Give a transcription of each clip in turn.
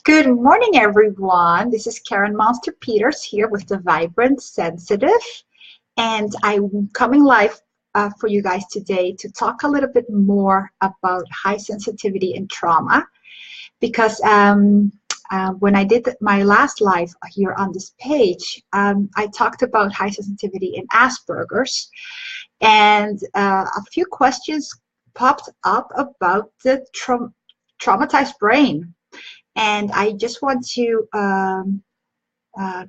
Good morning, everyone. This is Karin Monster Peters here with the Vibrant Sensitive, and I'm coming live for you guys today to talk a little bit more about high sensitivity and trauma because when I did my last live here on this page, I talked about high sensitivity and Asperger's, and a few questions popped up about the traumatized brain. And I just want to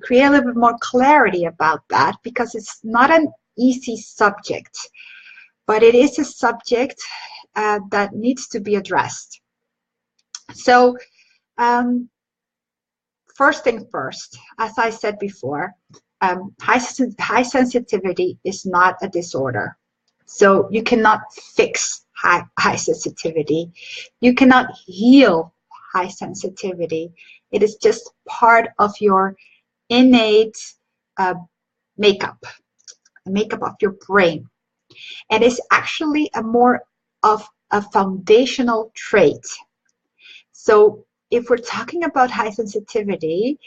create a little bit more clarity about that because it's not an easy subject, but it is a subject that needs to be addressed. So first thing first, as I said before, high sensitivity is not a disorder. So you cannot fix high sensitivity. You cannot heal high sensitivity. It is just part of your innate makeup of your brain. And it's actually a more of a foundational trait. So if we're talking about high sensitivity,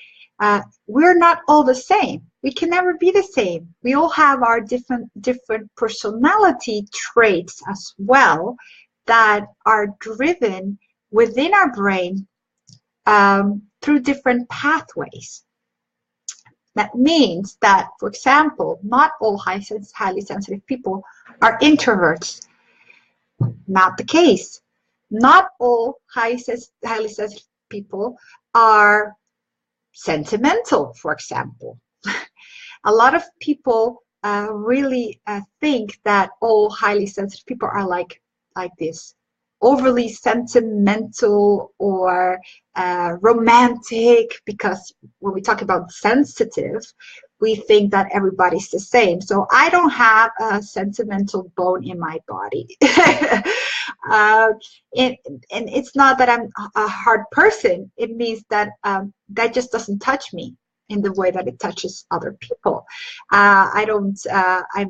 we're not all the same. We can never be the same. We all have our different personality traits as well that are driven within our brain through different pathways. That means that, for example, not all highly sensitive people are introverts. Not the case. Not all highly sensitive people are sentimental, for example. A lot of people really think that all highly sensitive people are like this, overly sentimental or romantic, because when we talk about sensitive, we think that everybody's the same. So I don't have a sentimental bone in my body. And it's not that I'm a hard person. It means that that just doesn't touch me in the way that it touches other people. I'm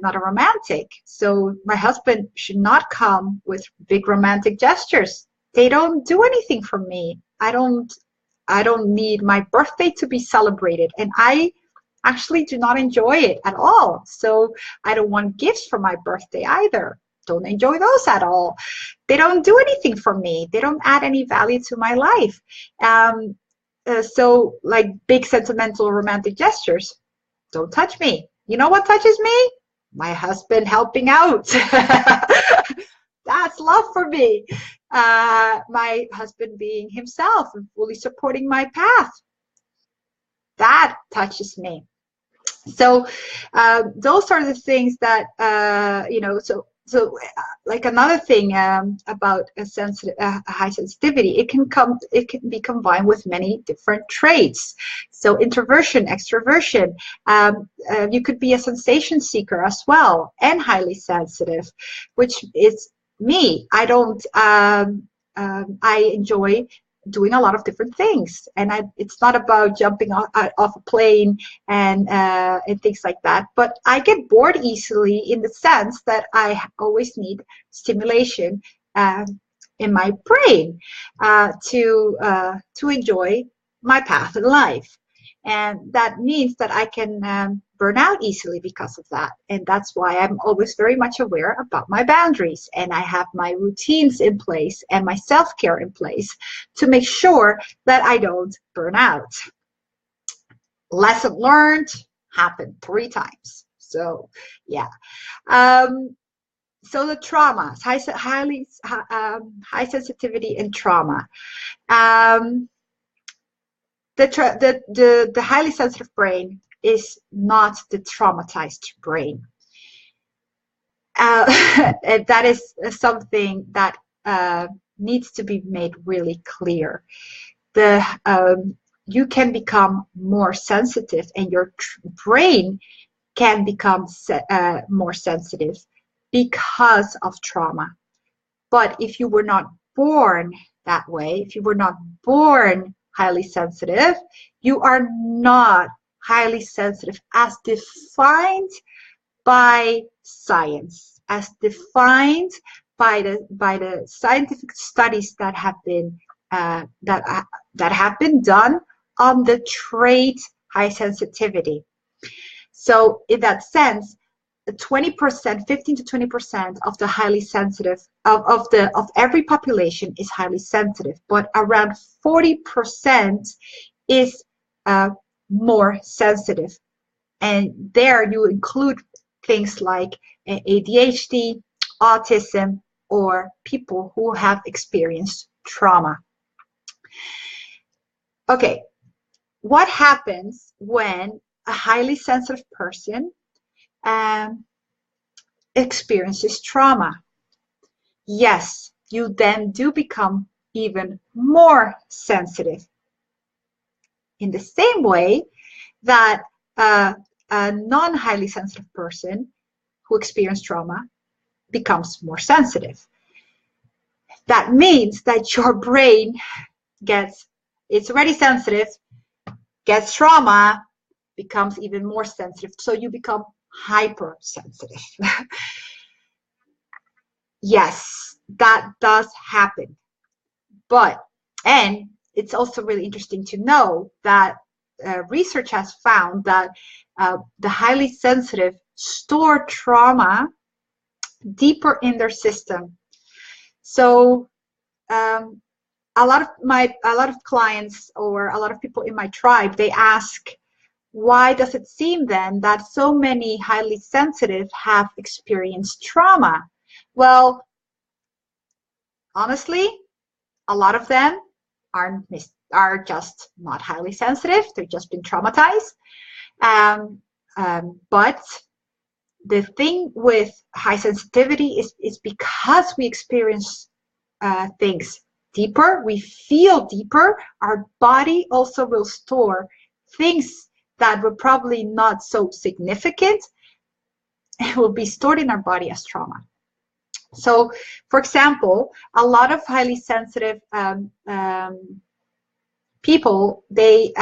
not a romantic. So my husband should not come with big romantic gestures. They don't do anything for me. I don't need my birthday to be celebrated. And I actually do not enjoy it at all. So I don't want gifts for my birthday either. Don't enjoy those at all. They don't do anything for me. They don't add any value to my life. So like big sentimental romantic gestures, don't touch me. You know what touches me? My husband helping out. That's love for me. My husband being himself and fully supporting my path. That touches me. So those are the things that, so like another thing about a high sensitivity, it can be combined with many different traits. So introversion, extroversion, you could be a sensation seeker as well and highly sensitive, which is me. I enjoy doing a lot of different things, and it's not about jumping off a plane and things like that, but I get bored easily in the sense that I always need stimulation in my brain to enjoy my path in life. And that means that I can burn out easily because of that. And that's why I'm always very much aware about my boundaries. And I have my routines in place and my self-care in place to make sure that I don't burn out. Lesson learned happened 3 times. So, yeah. So the traumas, high sensitivity and trauma. The highly sensitive brain is not the traumatized brain. That is something that needs to be made really clear. You can become more sensitive, and your brain can become more sensitive because of trauma. But if you were not born that way, if you were not born highly sensitive, you are not highly sensitive as defined by science, as defined by the scientific studies that have been that have been done on the trait high sensitivity. So in that sense, 20%, 15 to 20% of the highly sensitive of every population is highly sensitive, but around 40% is more sensitive. And there you include things like ADHD, autism, or people who have experienced trauma. Okay, what happens when a highly sensitive person experiences trauma? Yes, you then do become even more sensitive. In the same way that a non-highly sensitive person who experienced trauma becomes more sensitive. That means that your brain it's already sensitive, gets trauma, becomes even more sensitive. So you become hypersensitive. Yes, that does happen. And it's also really interesting to know that research has found that the highly sensitive store trauma deeper in their system. So a lot of clients or a lot of people in my tribe, they ask, why does it seem then that so many highly sensitive have experienced trauma? Well, honestly, a lot of them are just not highly sensitive. They've just been traumatized. But the thing with high sensitivity is because we experience things deeper, we feel deeper, our body also will store things that were probably not so significant. It will be stored in our body as trauma. So, for example, a lot of highly sensitive people, they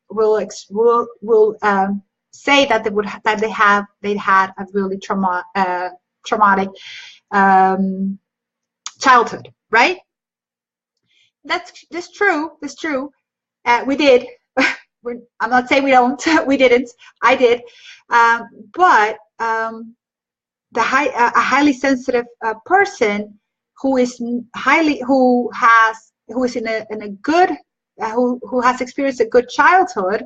will say that they had a really traumatic childhood, right? That's true. That's true. We did. I'm not saying we don't. We didn't. I did. But a highly sensitive person who has experienced a good childhood,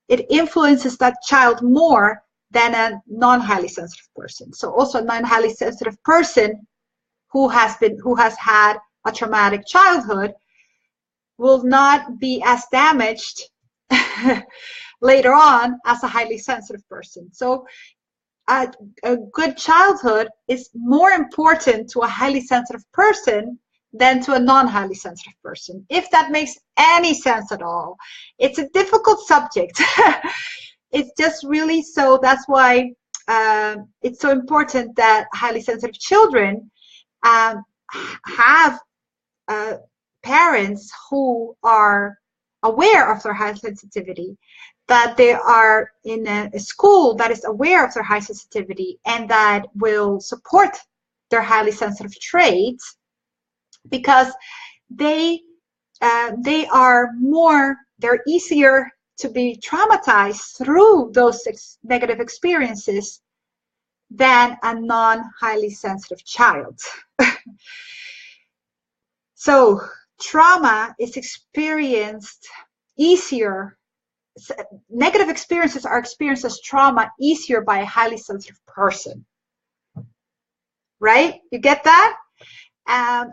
it influences that child more than a non-highly sensitive person. So also a non-highly sensitive person who has had a traumatic childhood will not be as damaged later on as a highly sensitive person. So a good childhood is more important to a highly sensitive person than to a non-highly sensitive person, if that makes any sense at all. It's a difficult subject. It's just really, so that's why it's so important that highly sensitive children have parents who are aware of their high sensitivity, that they are in a school that is aware of their high sensitivity and that will support their highly sensitive traits, because they're easier to be traumatized through those negative experiences than a non-highly sensitive child. So trauma is experienced easier. Negative experiences are experienced as trauma easier by a highly sensitive person. Right? You get that?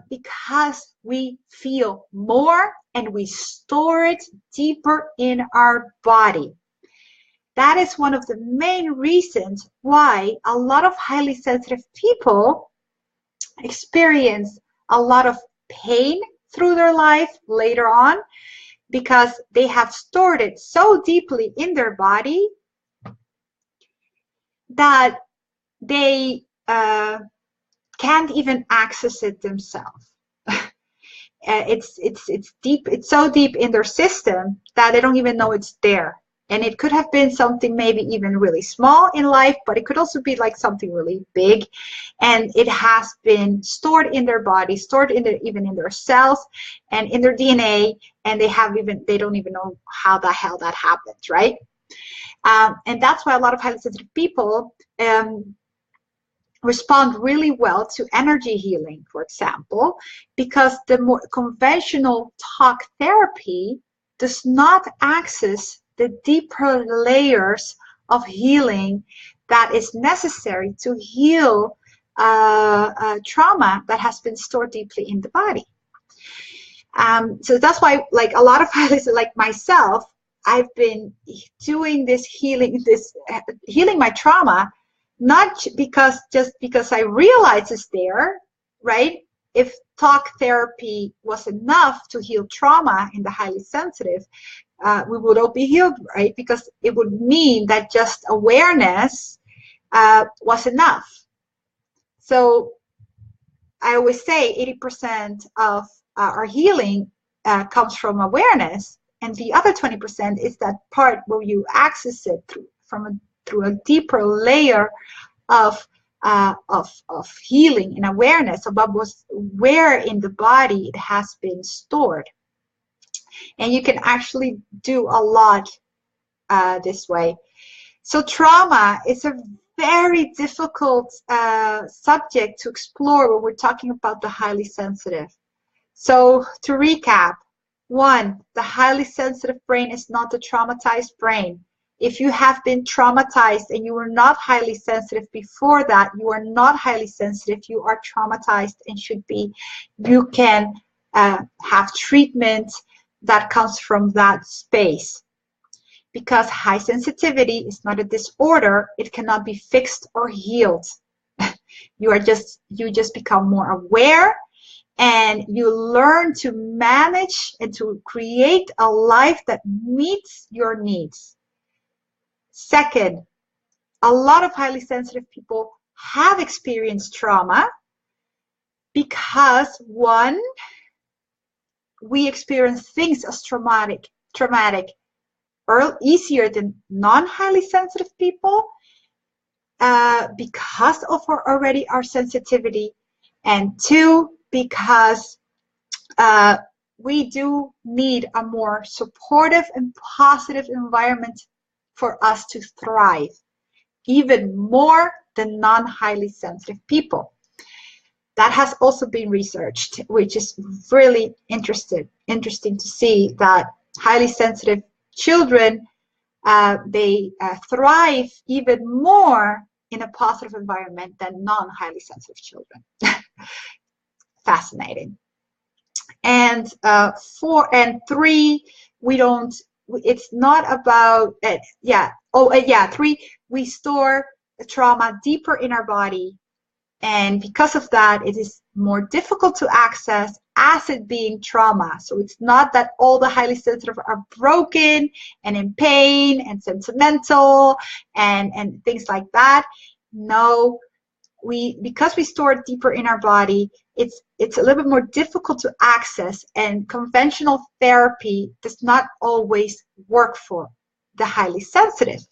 Because we feel more and we store it deeper in our body. That is one of the main reasons why a lot of highly sensitive people experience a lot of pain through their life later on, because they have stored it so deeply in their body that they can't even access it themselves. It's deep. It's so deep in their system that they don't even know it's there. And it could have been something maybe even really small in life, but it could also be like something really big. And it has been stored in their body, stored in their, even in their cells and in their DNA. And they don't even know how the hell that happens, right? And that's why a lot of highly sensitive people respond really well to energy healing, for example, because the more conventional talk therapy does not access the deeper layers of healing that is necessary to heal trauma that has been stored deeply in the body. So that's why, like a lot of pilots, like myself, I've been doing this healing my trauma, not just because I realize it's there, right? If talk therapy was enough to heal trauma in the highly sensitive, we would all be healed, right? Because it would mean that just awareness was enough. So I always say 80% of our healing comes from awareness, and the other 20% is that part where you access it through a deeper layer of healing and awareness about where in the body it has been stored. And you can actually do a lot this way. So trauma is a very difficult subject to explore when we're talking about the highly sensitive. So to recap, 1, the highly sensitive brain is not the traumatized brain. If you have been traumatized and you were not highly sensitive before that, you are not highly sensitive, you are traumatized and should be. You can have treatment that comes from that space. Because high sensitivity is not a disorder, it cannot be fixed or healed. You just become more aware, and you learn to manage and to create a life that meets your needs. Second, a lot of highly sensitive people have experienced trauma because, 1, we experience things as traumatic easier than non-highly sensitive people because of our sensitivity, and 2, because we do need a more supportive and positive environment for us to thrive, even more than non-highly sensitive people. That has also been researched, which is really interesting to see that highly sensitive children, they thrive even more in a positive environment than non-highly sensitive children. Fascinating. And 4 and 3, it's not about, 3, we store the trauma deeper in our body. And because of that, it is more difficult to access as it being trauma. So it's not that all the highly sensitive are broken and in pain and sentimental and things like that. No, because we store it deeper in our body, it's a little bit more difficult to access, and conventional therapy does not always work for the highly sensitive.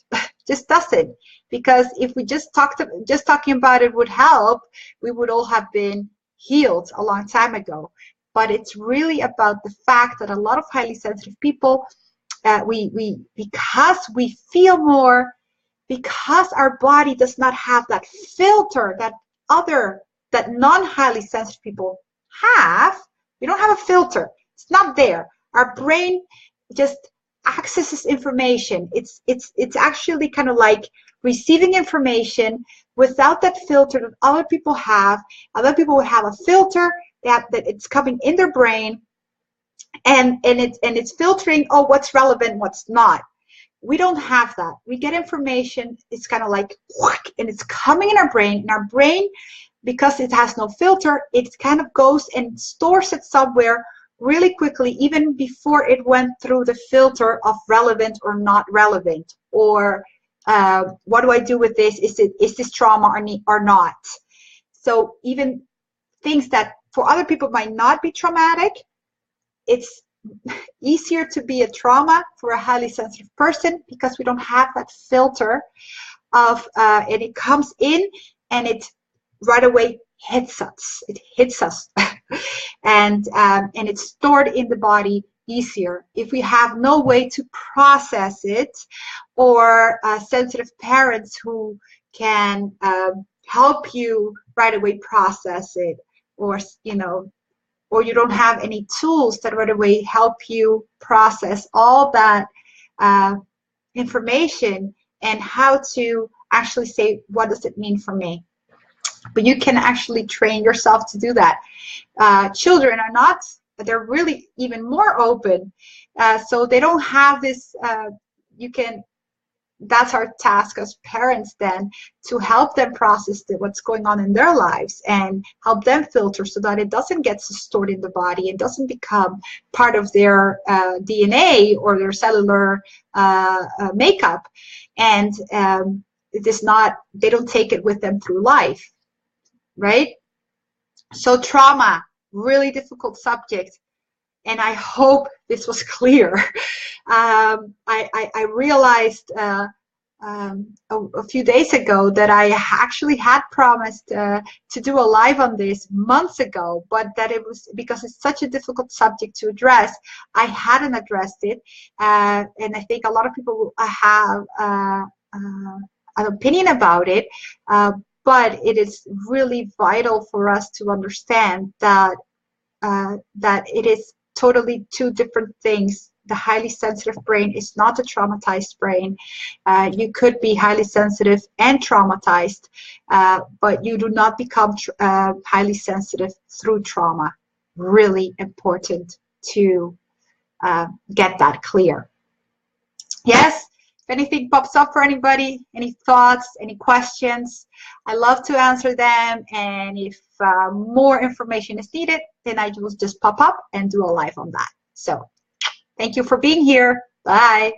Just doesn't. Because if we just talking about it would help, we would all have been healed a long time ago. But it's really about the fact that a lot of highly sensitive people, because we feel more, because our body does not have that filter that non-highly sensitive people have. We don't have a filter. It's not there. Our brain just accesses information. It's actually kind of like receiving information without that filter that other people have. Other people will have a filter that it's coming in their brain, and it's filtering, oh, what's relevant, what's not. We don't have that. We get information, it's kind of like, and it's coming in our brain. And our brain, because it has no filter, it kind of goes and stores it somewhere really quickly, even before it went through the filter of relevant or not relevant, or what do I do with this? Is this trauma or not? So even things that for other people might not be traumatic, it's easier to be a trauma for a highly sensitive person because we don't have that filter of, and it comes in and it right away hits us. It hits us, and it's stored in the body easier. If we have no way to process it, or sensitive parents who can help you right away process it, or or you don't have any tools that right away help you process all that information and how to actually say, what does it mean for me? But you can actually train yourself to do that. Children are not, they're really even more open. So they don't have this, that's our task as parents then, to help them process what's going on in their lives and help them filter so that it doesn't get stored in the body and doesn't become part of their DNA or their cellular makeup, and it is not, they don't take it with them through life, right? So trauma, really difficult subject, and I hope this was clear. I realized a few days ago that I actually had promised to do a live on this months ago, but that it was because it's such a difficult subject to address, I hadn't addressed it, and I think a lot of people have an opinion about it, but it is really vital for us to understand that that it is totally two different things. The highly sensitive brain is not a traumatized brain. You could be highly sensitive and traumatized, but you do not become highly sensitive through trauma. Really important to get that clear. Yes? If anything pops up for anybody, any thoughts, any questions, I love to answer them. And if more information is needed, then I will just pop up and do a live on that. So thank you for being here. Bye.